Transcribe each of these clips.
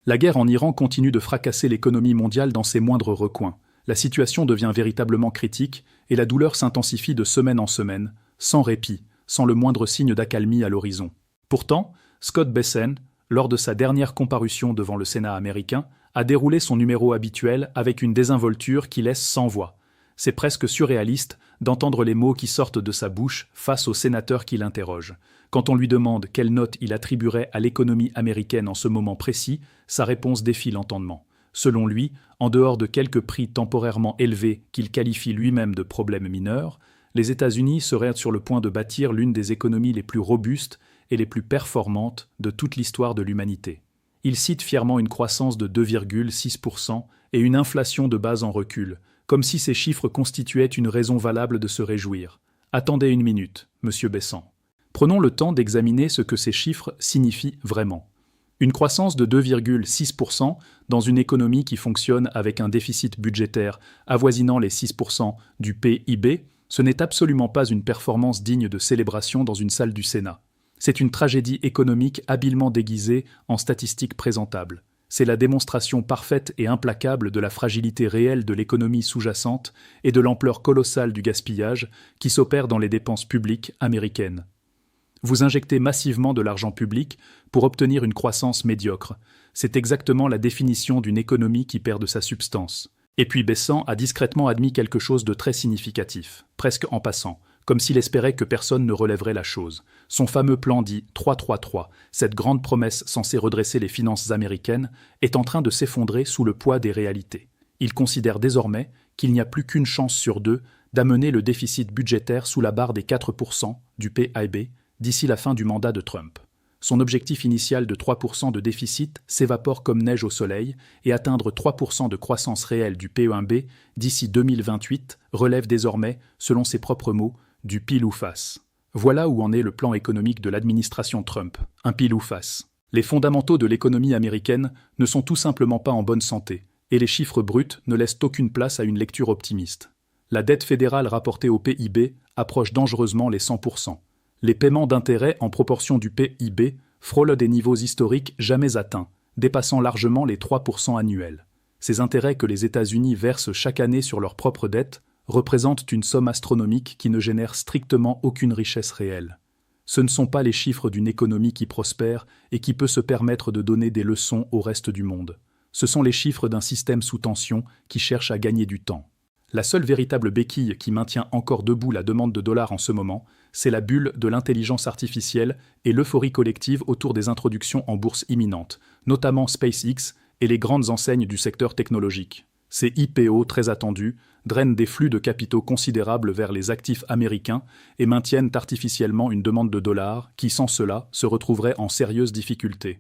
La guerre en Iran continue de fracasser l'économie mondiale dans ses moindres recoins. La situation devient véritablement critique et la douleur s'intensifie de semaine en semaine, sans répit, sans le moindre signe d'accalmie à l'horizon. Pourtant, Scott Bessent, lors de sa dernière comparution devant le Sénat américain, a déroulé son numéro habituel avec une désinvolture qui laisse sans voix. C'est presque surréaliste d'entendre les mots qui sortent de sa bouche face au sénateur qui l'interroge. Quand on lui demande quelle note il attribuerait à l'économie américaine en ce moment précis, sa réponse défie l'entendement. Selon lui, en dehors de quelques prix temporairement élevés qu'il qualifie lui-même de problèmes mineurs, les États-Unis seraient sur le point de bâtir l'une des économies les plus robustes et les plus performantes de toute l'histoire de l'humanité. Il cite fièrement une croissance de 2,6% et une inflation de base en recul, comme si ces chiffres constituaient une raison valable de se réjouir. Attendez une minute, monsieur Bessent. Prenons le temps d'examiner ce que ces chiffres signifient vraiment. Une croissance de 2,6% dans une économie qui fonctionne avec un déficit budgétaire avoisinant les 6% du PIB, ce n'est absolument pas une performance digne de célébration dans une salle du Sénat. C'est une tragédie économique habilement déguisée en statistiques présentables. C'est la démonstration parfaite et implacable de la fragilité réelle de l'économie sous-jacente et de l'ampleur colossale du gaspillage qui s'opère dans les dépenses publiques américaines. Vous injectez massivement de l'argent public pour obtenir une croissance médiocre. C'est exactement la définition d'une économie qui perd de sa substance. Et puis Bessent a discrètement admis quelque chose de très significatif, presque en passant, comme s'il espérait que personne ne relèverait la chose. Son fameux plan dit 3-3-3, cette grande promesse censée redresser les finances américaines, est en train de s'effondrer sous le poids des réalités. Il considère désormais qu'il n'y a plus qu'une chance sur deux d'amener le déficit budgétaire sous la barre des 4% du PIB d'ici la fin du mandat de Trump. Son objectif initial de 3% de déficit s'évapore comme neige au soleil et atteindre 3% de croissance réelle du PEB d'ici 2028 relève désormais, selon ses propres mots, du pile ou face. Voilà où en est le plan économique de l'administration Trump, un pile ou face. Les fondamentaux de l'économie américaine ne sont tout simplement pas en bonne santé, et les chiffres bruts ne laissent aucune place à une lecture optimiste. La dette fédérale rapportée au PIB approche dangereusement les 100%. Les paiements d'intérêts en proportion du PIB frôlent des niveaux historiques jamais atteints, dépassant largement les 3% annuels. Ces intérêts que les États-Unis versent chaque année sur leurs propres dettes représentent une somme astronomique qui ne génère strictement aucune richesse réelle. Ce ne sont pas les chiffres d'une économie qui prospère et qui peut se permettre de donner des leçons au reste du monde. Ce sont les chiffres d'un système sous tension qui cherche à gagner du temps. La seule véritable béquille qui maintient encore debout la demande de dollars en ce moment, c'est la bulle de l'intelligence artificielle et l'euphorie collective autour des introductions en bourse imminentes, notamment SpaceX et les grandes enseignes du secteur technologique. Ces IPO très attendus drainent des flux de capitaux considérables vers les actifs américains et maintiennent artificiellement une demande de dollars qui, sans cela, se retrouverait en sérieuse difficulté.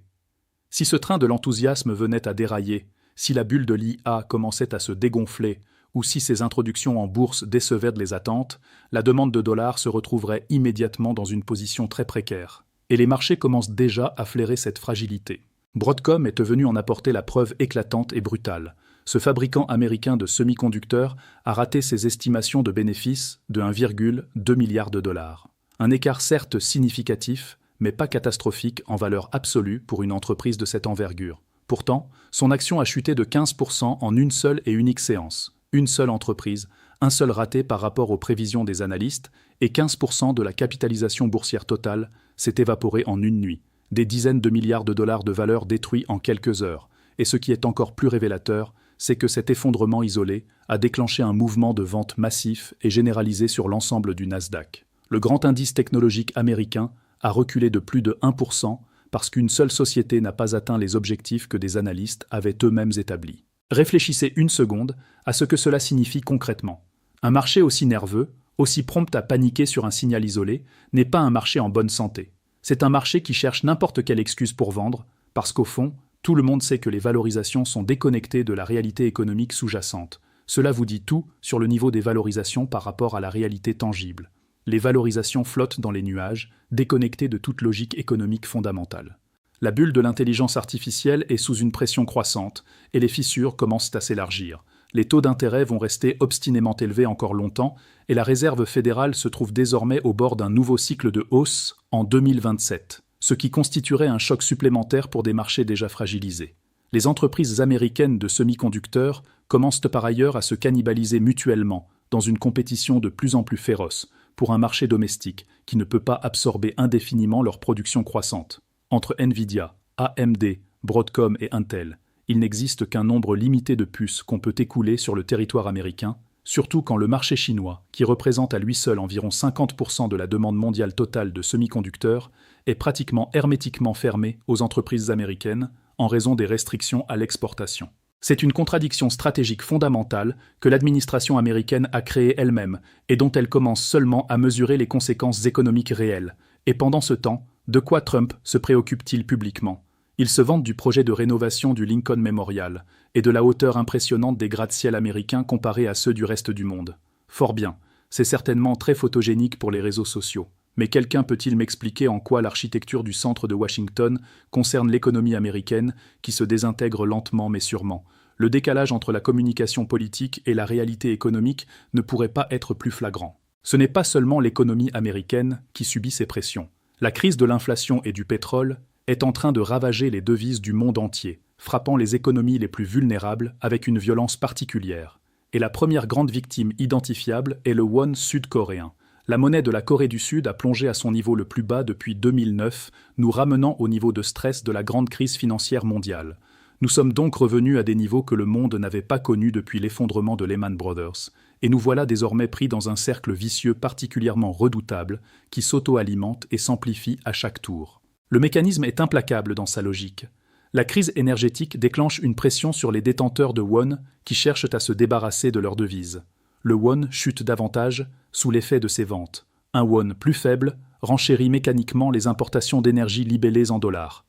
Si ce train de l'enthousiasme venait à dérailler, si la bulle de l'IA commençait à se dégonfler, ou si ces introductions en bourse décevaient les attentes, la demande de dollars se retrouverait immédiatement dans une position très précaire. Et les marchés commencent déjà à flairer cette fragilité. Broadcom est venu en apporter la preuve éclatante et brutale. Ce fabricant américain de semi-conducteurs a raté ses estimations de bénéfices de 1,2 milliard de dollars. Un écart certes significatif, mais pas catastrophique en valeur absolue pour une entreprise de cette envergure. Pourtant, son action a chuté de 15% en une seule et unique séance. Une seule entreprise, un seul raté par rapport aux prévisions des analystes, et 15% de la capitalisation boursière totale s'est évaporée en une nuit. Des dizaines de milliards de dollars de valeur détruits en quelques heures. Et ce qui est encore plus révélateur, c'est que cet effondrement isolé a déclenché un mouvement de vente massif et généralisé sur l'ensemble du Nasdaq. Le grand indice technologique américain a reculé de plus de 1% parce qu'une seule société n'a pas atteint les objectifs que des analystes avaient eux-mêmes établis. Réfléchissez une seconde à ce que cela signifie concrètement. Un marché aussi nerveux, aussi prompt à paniquer sur un signal isolé, n'est pas un marché en bonne santé. C'est un marché qui cherche n'importe quelle excuse pour vendre, parce qu'au fond, tout le monde sait que les valorisations sont déconnectées de la réalité économique sous-jacente. Cela vous dit tout sur le niveau des valorisations par rapport à la réalité tangible. Les valorisations flottent dans les nuages, déconnectées de toute logique économique fondamentale. La bulle de l'intelligence artificielle est sous une pression croissante et les fissures commencent à s'élargir. Les taux d'intérêt vont rester obstinément élevés encore longtemps et la Réserve fédérale se trouve désormais au bord d'un nouveau cycle de hausse en 2027, ce qui constituerait un choc supplémentaire pour des marchés déjà fragilisés. Les entreprises américaines de semi-conducteurs commencent par ailleurs à se cannibaliser mutuellement dans une compétition de plus en plus féroce pour un marché domestique qui ne peut pas absorber indéfiniment leur production croissante. Entre Nvidia, AMD, Broadcom et Intel, il n'existe qu'un nombre limité de puces qu'on peut écouler sur le territoire américain, surtout quand le marché chinois, qui représente à lui seul environ 50% de la demande mondiale totale de semi-conducteurs, est pratiquement hermétiquement fermé aux entreprises américaines en raison des restrictions à l'exportation. C'est une contradiction stratégique fondamentale que l'administration américaine a créée elle-même et dont elle commence seulement à mesurer les conséquences économiques réelles. Et pendant ce temps, de quoi Trump se préoccupe-t-il publiquement ? Il se vante du projet de rénovation du Lincoln Memorial et de la hauteur impressionnante des gratte-ciel américains comparés à ceux du reste du monde. Fort bien, c'est certainement très photogénique pour les réseaux sociaux. Mais quelqu'un peut-il m'expliquer en quoi l'architecture du centre de Washington concerne l'économie américaine qui se désintègre lentement mais sûrement ? Le décalage entre la communication politique et la réalité économique ne pourrait pas être plus flagrant. Ce n'est pas seulement l'économie américaine qui subit ces pressions. La crise de l'inflation et du pétrole est en train de ravager les devises du monde entier, frappant les économies les plus vulnérables avec une violence particulière. Et la première grande victime identifiable est le won sud-coréen. La monnaie de la Corée du Sud a plongé à son niveau le plus bas depuis 2009, nous ramenant au niveau de stress de la grande crise financière mondiale. Nous sommes donc revenus à des niveaux que le monde n'avait pas connus depuis l'effondrement de Lehman Brothers, et nous voilà désormais pris dans un cercle vicieux particulièrement redoutable qui s'auto-alimente et s'amplifie à chaque tour. Le mécanisme est implacable dans sa logique. La crise énergétique déclenche une pression sur les détenteurs de won qui cherchent à se débarrasser de leur devise. Le won chute davantage sous l'effet de ces ventes. Un won plus faible renchérit mécaniquement les importations d'énergie libellées en dollars.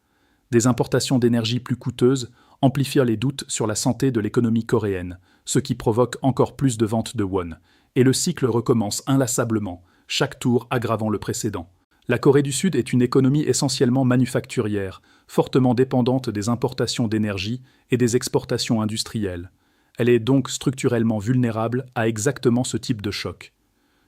Des importations d'énergie plus coûteuses amplifient les doutes sur la santé de l'économie coréenne, ce qui provoque encore plus de ventes de won. Et le cycle recommence inlassablement, chaque tour aggravant le précédent. La Corée du Sud est une économie essentiellement manufacturière, fortement dépendante des importations d'énergie et des exportations industrielles. Elle est donc structurellement vulnérable à exactement ce type de choc.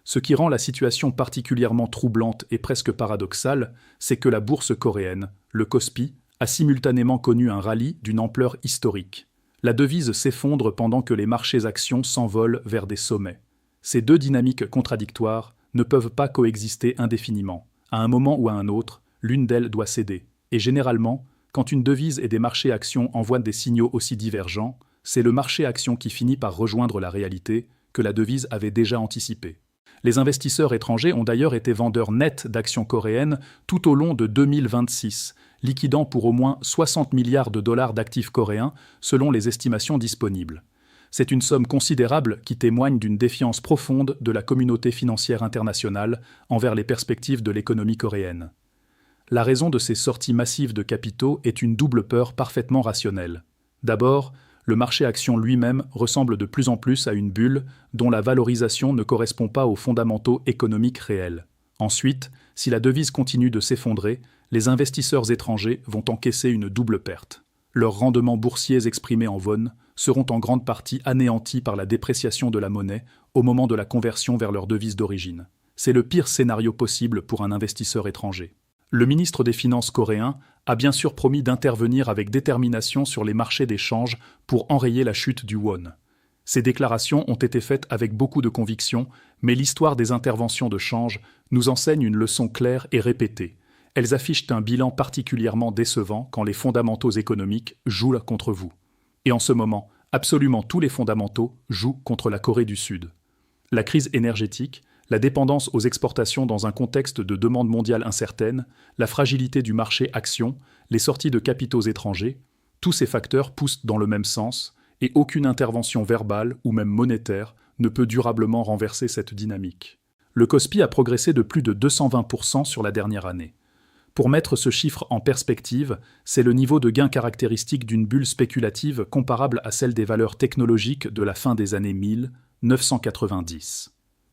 Ce qui rend la situation particulièrement troublante et presque paradoxale, c'est que la bourse coréenne, le Kospi, a simultanément connu un rallye d'une ampleur historique. La devise s'effondre pendant que les marchés actions s'envolent vers des sommets. Ces deux dynamiques contradictoires ne peuvent pas coexister indéfiniment. À un moment ou à un autre, l'une d'elles doit céder. Et généralement, quand une devise et des marchés actions envoient des signaux aussi divergents, c'est le marché actions qui finit par rejoindre la réalité que la devise avait déjà anticipée. Les investisseurs étrangers ont d'ailleurs été vendeurs nets d'actions coréennes tout au long de 2026, liquidant pour au moins 60 milliards de dollars d'actifs coréens selon les estimations disponibles. C'est une somme considérable qui témoigne d'une défiance profonde de la communauté financière internationale envers les perspectives de l'économie coréenne. La raison de ces sorties massives de capitaux est une double peur parfaitement rationnelle. D'abord, le marché actions lui-même ressemble de plus en plus à une bulle dont la valorisation ne correspond pas aux fondamentaux économiques réels. Ensuite, si la devise continue de s'effondrer, les investisseurs étrangers vont encaisser une double perte. Leurs rendements boursiers exprimés en won seront en grande partie anéantis par la dépréciation de la monnaie au moment de la conversion vers leur devise d'origine. C'est le pire scénario possible pour un investisseur étranger. Le ministre des Finances coréen a bien sûr promis d'intervenir avec détermination sur les marchés des changes pour enrayer la chute du won. Ces déclarations ont été faites avec beaucoup de conviction, mais l'histoire des interventions de change nous enseigne une leçon claire et répétée. Elles affichent un bilan particulièrement décevant quand les fondamentaux économiques jouent contre vous. Et en ce moment, absolument tous les fondamentaux jouent contre la Corée du Sud. La crise énergétique, la dépendance aux exportations dans un contexte de demande mondiale incertaine, la fragilité du marché actions, les sorties de capitaux étrangers, tous ces facteurs poussent dans le même sens et aucune intervention verbale ou même monétaire ne peut durablement renverser cette dynamique. Le Kospi a progressé de plus de 220% sur la dernière année. Pour mettre ce chiffre en perspective, c'est le niveau de gain caractéristique d'une bulle spéculative comparable à celle des valeurs technologiques de la fin des années 1990.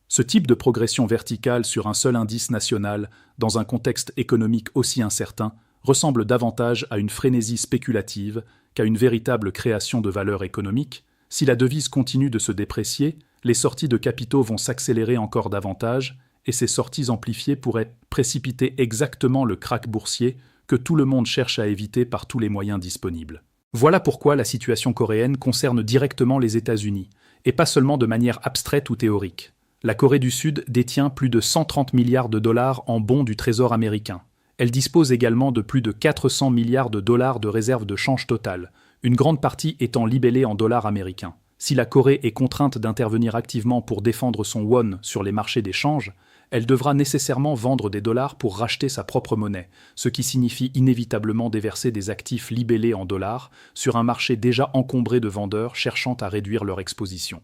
Ce type de progression verticale sur un seul indice national, dans un contexte économique aussi incertain, ressemble davantage à une frénésie spéculative qu'à une véritable création de valeur économique. Si la devise continue de se déprécier, les sorties de capitaux vont s'accélérer encore davantage, et ces sorties amplifiées pourraient précipiter exactement le krach boursier que tout le monde cherche à éviter par tous les moyens disponibles. Voilà pourquoi la situation coréenne concerne directement les États-Unis, et pas seulement de manière abstraite ou théorique. La Corée du Sud détient plus de 130 milliards de dollars en bons du Trésor américain. Elle dispose également de plus de 400 milliards de dollars de réserves de change totales, une grande partie étant libellée en dollars américains. Si la Corée est contrainte d'intervenir activement pour défendre son won sur les marchés des changes, elle devra nécessairement vendre des dollars pour racheter sa propre monnaie, ce qui signifie inévitablement déverser des actifs libellés en dollars sur un marché déjà encombré de vendeurs cherchant à réduire leur exposition.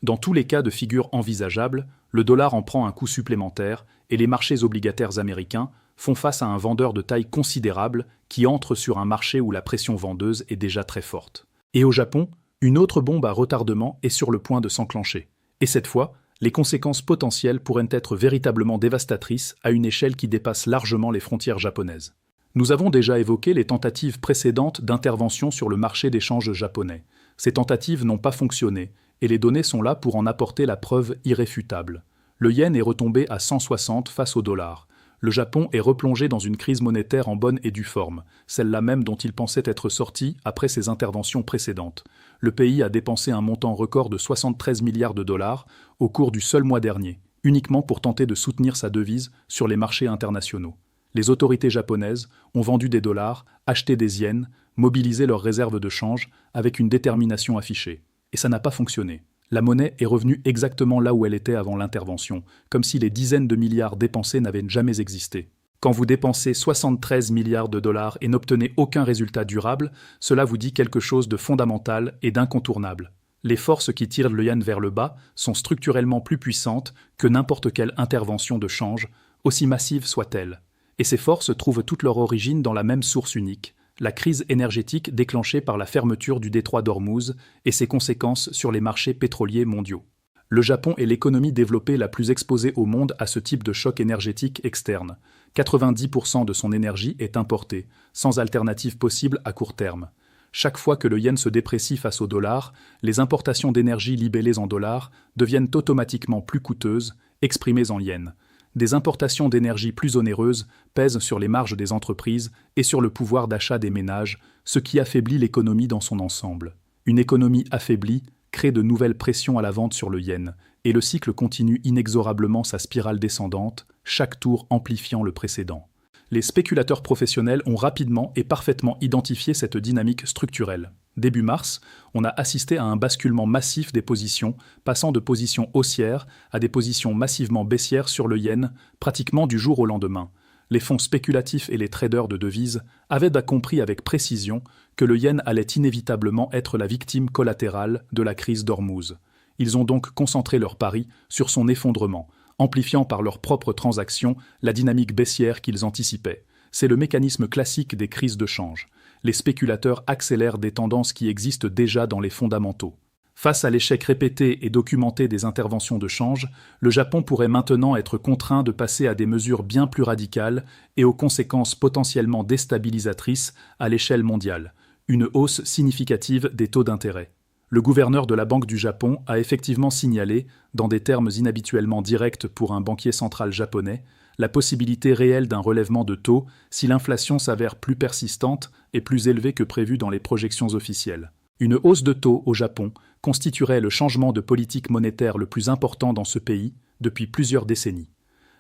Dans tous les cas de figure envisageables, le dollar en prend un coup supplémentaire et les marchés obligataires américains font face à un vendeur de taille considérable qui entre sur un marché où la pression vendeuse est déjà très forte. Et au Japon, une autre bombe à retardement est sur le point de s'enclencher. Et cette fois, les conséquences potentielles pourraient être véritablement dévastatrices à une échelle qui dépasse largement les frontières japonaises. Nous avons déjà évoqué les tentatives précédentes d'intervention sur le marché des changes japonais. Ces tentatives n'ont pas fonctionné, et les données sont là pour en apporter la preuve irréfutable. Le yen est retombé à 160 face au dollar. Le Japon est replongé dans une crise monétaire en bonne et due forme, celle-là même dont il pensait être sorti après ses interventions précédentes. Le pays a dépensé un montant record de 73 milliards de dollars au cours du seul mois dernier, uniquement pour tenter de soutenir sa devise sur les marchés internationaux. Les autorités japonaises ont vendu des dollars, acheté des yens, mobilisé leurs réserves de change avec une détermination affichée. Et ça n'a pas fonctionné. La monnaie est revenue exactement là où elle était avant l'intervention, comme si les dizaines de milliards dépensés n'avaient jamais existé. Quand vous dépensez 73 milliards de dollars et n'obtenez aucun résultat durable, cela vous dit quelque chose de fondamental et d'incontournable. Les forces qui tirent le yen vers le bas sont structurellement plus puissantes que n'importe quelle intervention de change, aussi massive soit-elle. Et ces forces trouvent toute leur origine dans la même source unique, la crise énergétique déclenchée par la fermeture du détroit d'Ormuz et ses conséquences sur les marchés pétroliers mondiaux. Le Japon est l'économie développée la plus exposée au monde à ce type de choc énergétique externe. 90% de son énergie est importée, sans alternative possible à court terme. Chaque fois que le yen se déprécie face au dollar, les importations d'énergie libellées en dollars deviennent automatiquement plus coûteuses, exprimées en yens. Des importations d'énergie plus onéreuses pèsent sur les marges des entreprises et sur le pouvoir d'achat des ménages, ce qui affaiblit l'économie dans son ensemble. Une économie affaiblie crée de nouvelles pressions à la vente sur le yen, et le cycle continue inexorablement sa spirale descendante, chaque tour amplifiant le précédent. Les spéculateurs professionnels ont rapidement et parfaitement identifié cette dynamique structurelle. Début mars, on a assisté à un basculement massif des positions, passant de positions haussières à des positions massivement baissières sur le yen, pratiquement du jour au lendemain. Les fonds spéculatifs et les traders de devises avaient compris avec précision que le yen allait inévitablement être la victime collatérale de la crise d'Ormuz. Ils ont donc concentré leurs paris sur son effondrement, amplifiant par leurs propres transactions la dynamique baissière qu'ils anticipaient. C'est le mécanisme classique des crises de change. Les spéculateurs accélèrent des tendances qui existent déjà dans les fondamentaux. Face à l'échec répété et documenté des interventions de change, le Japon pourrait maintenant être contraint de passer à des mesures bien plus radicales et aux conséquences potentiellement déstabilisatrices à l'échelle mondiale. Une hausse significative des taux d'intérêt. Le gouverneur de la Banque du Japon a effectivement signalé, dans des termes inhabituellement directs pour un banquier central japonais, la possibilité réelle d'un relèvement de taux si l'inflation s'avère plus persistante et plus élevée que prévu dans les projections officielles. Une hausse de taux au Japon constituerait le changement de politique monétaire le plus important dans ce pays depuis plusieurs décennies.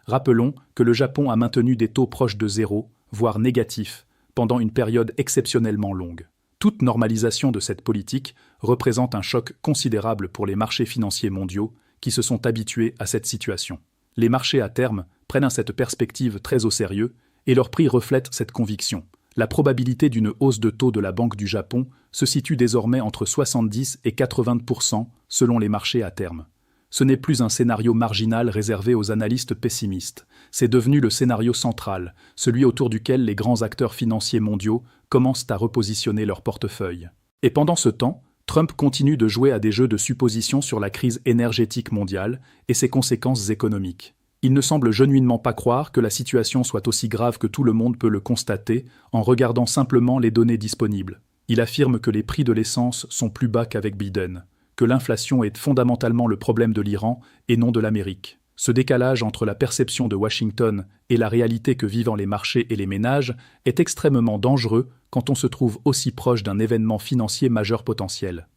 Rappelons que le Japon a maintenu des taux proches de zéro, voire négatifs, pendant une période exceptionnellement longue. Toute normalisation de cette politique représente un choc considérable pour les marchés financiers mondiaux qui se sont habitués à cette situation. Les marchés à terme prennent cette perspective très au sérieux et leur prix reflète cette conviction. La probabilité d'une hausse de taux de la Banque du Japon se situe désormais entre 70 et 80% selon les marchés à terme. Ce n'est plus un scénario marginal réservé aux analystes pessimistes. C'est devenu le scénario central, celui autour duquel les grands acteurs financiers mondiaux commencent à repositionner leur portefeuille. Et pendant ce temps, Trump continue de jouer à des jeux de supposition sur la crise énergétique mondiale et ses conséquences économiques. Il ne semble genuinement pas croire que la situation soit aussi grave que tout le monde peut le constater en regardant simplement les données disponibles. Il affirme que les prix de l'essence sont plus bas qu'avec Biden, que l'inflation est fondamentalement le problème de l'Iran et non de l'Amérique. Ce décalage entre la perception de Washington et la réalité que vivent les marchés et les ménages est extrêmement dangereux quand on se trouve aussi proche d'un événement financier majeur potentiel.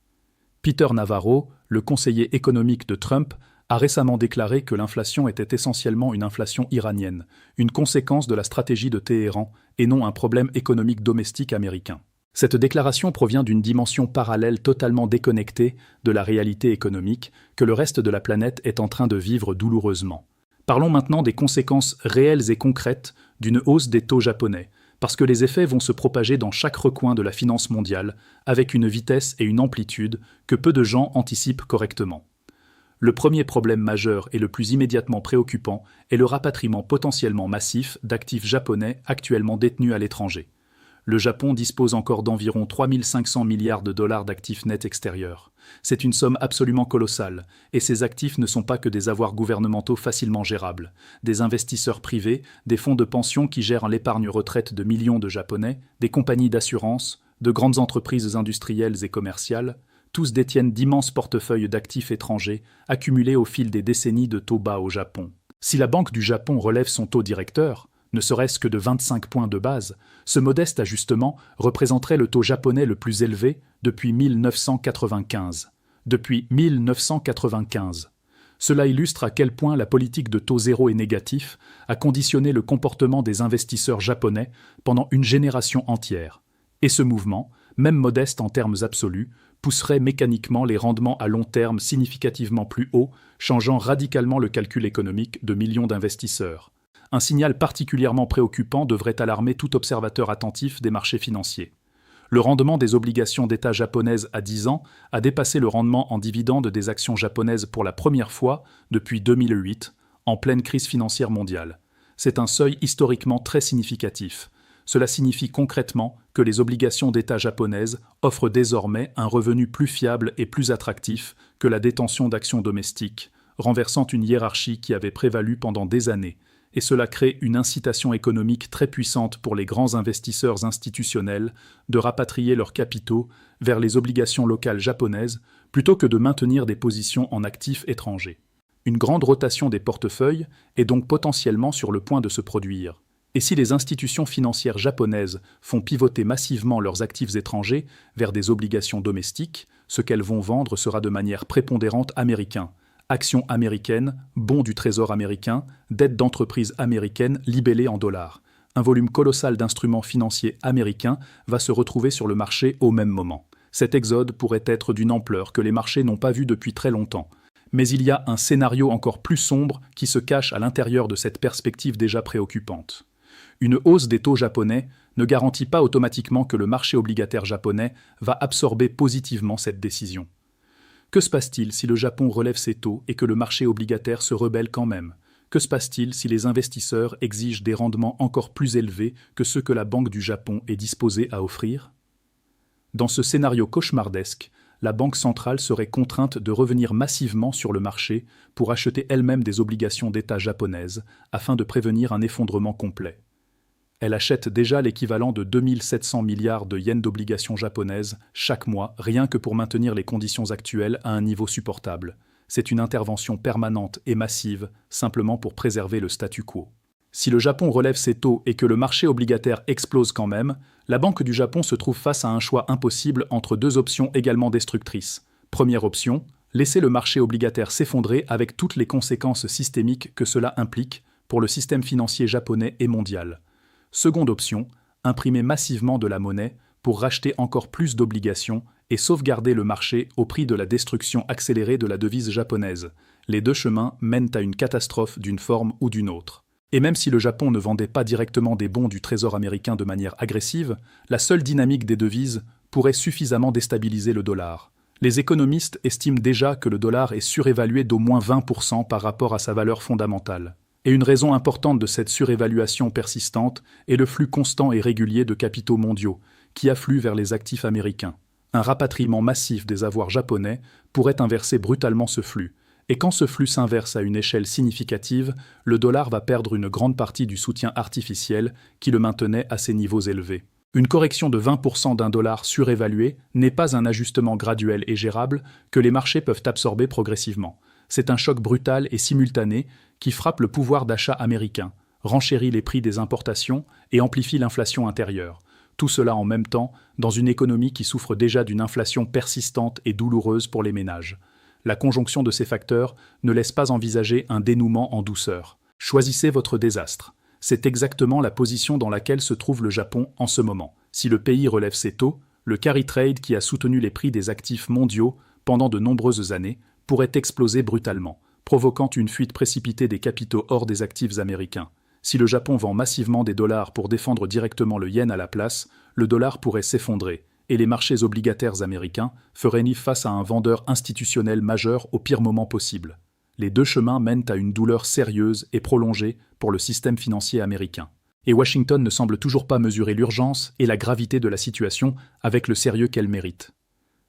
Peter Navarro, le conseiller économique de Trump, a récemment déclaré que l'inflation était essentiellement une inflation iranienne, une conséquence de la stratégie de Téhéran et non un problème économique domestique américain. Cette déclaration provient d'une dimension parallèle totalement déconnectée de la réalité économique que le reste de la planète est en train de vivre douloureusement. Parlons maintenant des conséquences réelles et concrètes d'une hausse des taux japonais, parce que les effets vont se propager dans chaque recoin de la finance mondiale avec une vitesse et une amplitude que peu de gens anticipent correctement. Le premier problème majeur et le plus immédiatement préoccupant est le rapatriement potentiellement massif d'actifs japonais actuellement détenus à l'étranger. Le Japon dispose encore d'environ 3 500 milliards de dollars d'actifs nets extérieurs. C'est une somme absolument colossale, et ces actifs ne sont pas que des avoirs gouvernementaux facilement gérables. Des investisseurs privés, des fonds de pension qui gèrent l'épargne retraite de millions de Japonais, des compagnies d'assurance, de grandes entreprises industrielles et commerciales, tous détiennent d'immenses portefeuilles d'actifs étrangers accumulés au fil des décennies de taux bas au Japon. Si la Banque du Japon relève son taux directeur, ne serait-ce que de 25 points de base, ce modeste ajustement représenterait le taux japonais le plus élevé depuis 1995. Depuis 1995. Cela illustre à quel point la politique de taux zéro et négatif a conditionné le comportement des investisseurs japonais pendant une génération entière. Et ce mouvement, même modeste en termes absolus, pousserait mécaniquement les rendements à long terme significativement plus hauts, changeant radicalement le calcul économique de millions d'investisseurs. Un signal particulièrement préoccupant devrait alarmer tout observateur attentif des marchés financiers. Le rendement des obligations d'État japonaises à 10 ans a dépassé le rendement en dividendes des actions japonaises pour la première fois depuis 2008, en pleine crise financière mondiale. C'est un seuil historiquement très significatif. Cela signifie concrètement que les obligations d'État japonaises offrent désormais un revenu plus fiable et plus attractif que la détention d'actions domestiques, renversant une hiérarchie qui avait prévalu pendant des années. Et cela crée une incitation économique très puissante pour les grands investisseurs institutionnels de rapatrier leurs capitaux vers les obligations locales japonaises plutôt que de maintenir des positions en actifs étrangers. Une grande rotation des portefeuilles est donc potentiellement sur le point de se produire. Et si les institutions financières japonaises font pivoter massivement leurs actifs étrangers vers des obligations domestiques, ce qu'elles vont vendre sera de manière prépondérante américain. Actions américaines, bons du Trésor américain, dettes d'entreprises américaines libellées en dollars. Un volume colossal d'instruments financiers américains va se retrouver sur le marché au même moment. Cet exode pourrait être d'une ampleur que les marchés n'ont pas vue depuis très longtemps. Mais il y a un scénario encore plus sombre qui se cache à l'intérieur de cette perspective déjà préoccupante. Une hausse des taux japonais ne garantit pas automatiquement que le marché obligataire japonais va absorber positivement cette décision. Que se passe-t-il si le Japon relève ses taux et que le marché obligataire se rebelle quand même? Que se passe-t-il si les investisseurs exigent des rendements encore plus élevés que ceux que la Banque du Japon est disposée à offrir? Dans ce scénario cauchemardesque, la Banque centrale serait contrainte de revenir massivement sur le marché pour acheter elle-même des obligations d'État japonaises afin de prévenir un effondrement complet. Elle achète déjà l'équivalent de 2700 milliards de yens d'obligations japonaises chaque mois, rien que pour maintenir les conditions actuelles à un niveau supportable. C'est une intervention permanente et massive, simplement pour préserver le statu quo. Si le Japon relève ses taux et que le marché obligataire explose quand même, la Banque du Japon se trouve face à un choix impossible entre deux options également destructrices. Première option, laisser le marché obligataire s'effondrer avec toutes les conséquences systémiques que cela implique pour le système financier japonais et mondial. Seconde option, imprimer massivement de la monnaie pour racheter encore plus d'obligations et sauvegarder le marché au prix de la destruction accélérée de la devise japonaise. Les deux chemins mènent à une catastrophe d'une forme ou d'une autre. Et même si le Japon ne vendait pas directement des bons du Trésor américain de manière agressive, la seule dynamique des devises pourrait suffisamment déstabiliser le dollar. Les économistes estiment déjà que le dollar est surévalué d'au moins 20% par rapport à sa valeur fondamentale. Et une raison importante de cette surévaluation persistante est le flux constant et régulier de capitaux mondiaux, qui affluent vers les actifs américains. Un rapatriement massif des avoirs japonais pourrait inverser brutalement ce flux. Et quand ce flux s'inverse à une échelle significative, le dollar va perdre une grande partie du soutien artificiel qui le maintenait à ces niveaux élevés. Une correction de 20% d'un dollar surévalué n'est pas un ajustement graduel et gérable que les marchés peuvent absorber progressivement. C'est un choc brutal et simultané qui frappe le pouvoir d'achat américain, renchérit les prix des importations et amplifie l'inflation intérieure. Tout cela en même temps, dans une économie qui souffre déjà d'une inflation persistante et douloureuse pour les ménages. La conjonction de ces facteurs ne laisse pas envisager un dénouement en douceur. Choisissez votre désastre. C'est exactement la position dans laquelle se trouve le Japon en ce moment. Si le pays relève ses taux, le carry trade qui a soutenu les prix des actifs mondiaux pendant de nombreuses années pourrait exploser brutalement, provoquant une fuite précipitée des capitaux hors des actifs américains. Si le Japon vend massivement des dollars pour défendre directement le yen à la place, le dollar pourrait s'effondrer, et les marchés obligataires américains feraient nid face à un vendeur institutionnel majeur au pire moment possible. Les deux chemins mènent à une douleur sérieuse et prolongée pour le système financier américain. Et Washington ne semble toujours pas mesurer l'urgence et la gravité de la situation avec le sérieux qu'elle mérite.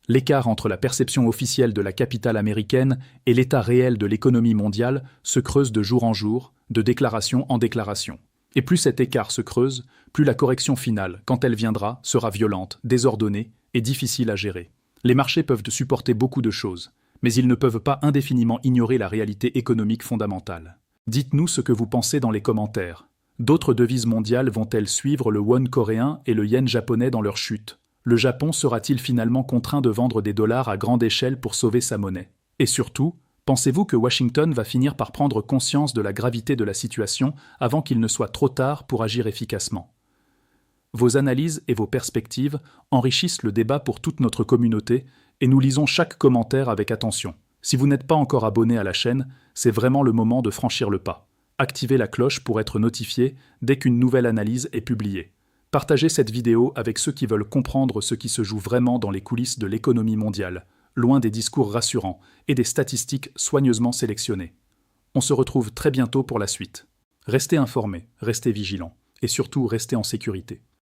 L'écart entre la perception officielle de la capitale américaine et l'état réel de l'économie mondiale se creuse de jour en jour, de déclaration en déclaration. Et plus cet écart se creuse, plus la correction finale, quand elle viendra, sera violente, désordonnée et difficile à gérer. Les marchés peuvent supporter beaucoup de choses, mais ils ne peuvent pas indéfiniment ignorer la réalité économique fondamentale. Dites-nous ce que vous pensez dans les commentaires. D'autres devises mondiales vont-elles suivre le won coréen et le yen japonais dans leur chute ? Le Japon sera-t-il finalement contraint de vendre des dollars à grande échelle pour sauver sa monnaie ? Et surtout, pensez-vous que Washington va finir par prendre conscience de la gravité de la situation avant qu'il ne soit trop tard pour agir efficacement ? Vos analyses et vos perspectives enrichissent le débat pour toute notre communauté et nous lisons chaque commentaire avec attention. Si vous n'êtes pas encore abonné à la chaîne, c'est vraiment le moment de franchir le pas. Activez la cloche pour être notifié dès qu'une nouvelle analyse est publiée. Partagez cette vidéo avec ceux qui veulent comprendre ce qui se joue vraiment dans les coulisses de l'économie mondiale, loin des discours rassurants et des statistiques soigneusement sélectionnées. On se retrouve très bientôt pour la suite. Restez informés, restez vigilants et surtout restez en sécurité.